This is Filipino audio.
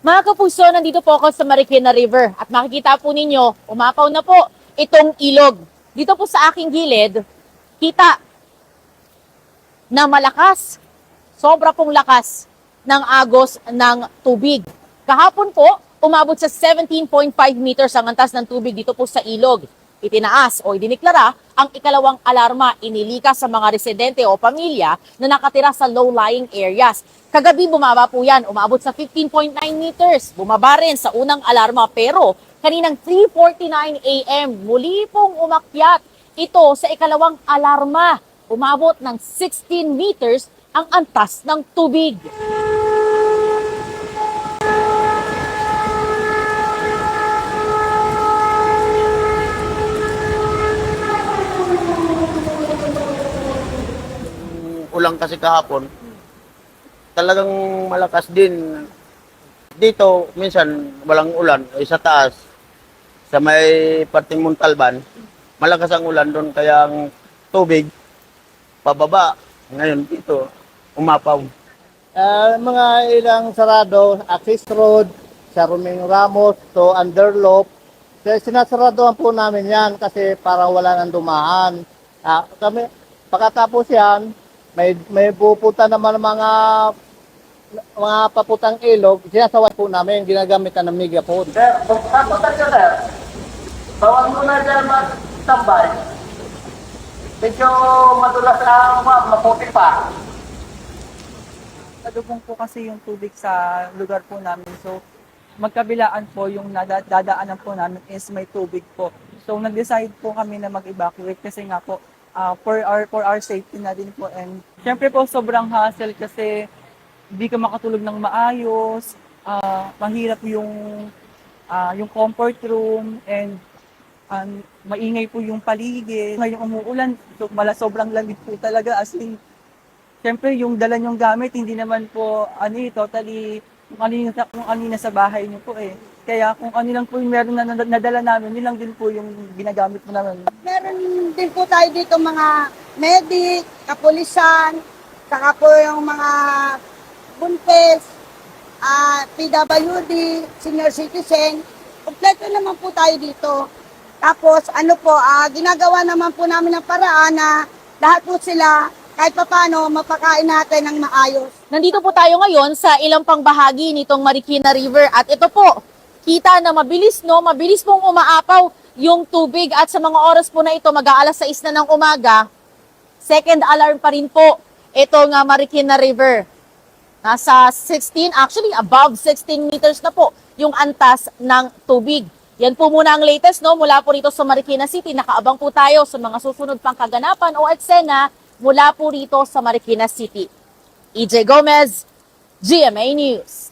Mga kapuso, nandito po ako sa Marikina River at makikita po ninyo, umapaw na po itong ilog. Dito po sa aking gilid, kita na malakas, sobra pong lakas ng agos ng tubig. Kahapon po, umabot sa 17.5 meters ang antas ng tubig dito po sa ilog. Itinaas o idiniklara ang ikalawang alarma inilika sa mga residente o pamilya na nakatira sa low-lying areas. Kagabi bumaba po yan, umabot sa 15.9 meters. Bumaba rin sa unang alarma pero kaninang 3:49 a.m. muli pong umakyat ito sa ikalawang alarma. Umabot ng 16 meters ang antas ng tubig. Ulang kasi kahapon, talagang malakas din. Dito, minsan, walang ulan. Sa taas, sa may parting Montalban, malakas ang ulan doon, kaya ang tubig, pababa. Ngayon, dito, umapaw. Mga ilang sarado, access road, sa Romeo Ramos to Underloop. Sinasaraduhan po namin yan kasi para wala nang dumaan. Pagkatapos yan, may pupunta naman mga paputang ilog, sinasaway po namin, ginagamit ng megaphone. Sir, papunta ka sir, bawal mo na dyan magtambay. Medyo madulas ang maputi pa. Nadugong po kasi yung tubig sa lugar po namin. So, magkabilaan po yung dadaanan po namin is may tubig po. So, nag-decide po kami na mag-evacuate kasi nga po, for our safety na din po. And syempre po, sobrang hassle kasi hindi ka makatulog ng maayos, mahirap yung comfort room, and maingay po yung paligid. Ngayong umuulan, so, sobrang lamig po talaga. As in, siyempre, yung dala nyong gamit, hindi naman po, totally, kung ano yung nasa bahay niyo po eh. Kaya kung ano lang po yung meron na nadala namin, yun lang din po yung ginagamit mo naman. Meron din po tayo dito mga medic, kapulisan, saka po yung mga buntes, PWD, senior citizen. Kompleto naman po tayo dito. Tapos ginagawa naman po namin ng paraan na lahat po sila kahit paano mapakain natin ng maayos. Nandito po tayo ngayon sa ilang pang bahagi nitong Marikina River at ito po, kita na mabilis pong umaapaw yung tubig at sa mga oras po na ito, mag-aalas 6 na ng umaga, second alarm pa rin po itong Marikina River. Nasa 16, actually above 16 meters na po yung antas ng tubig. Yan po muna ang latest mula po rito sa Marikina City. Nakaabang po tayo sa mga susunod pang kaganapan o eksena mula po rito sa Marikina City. EJ Gomez, GMA News.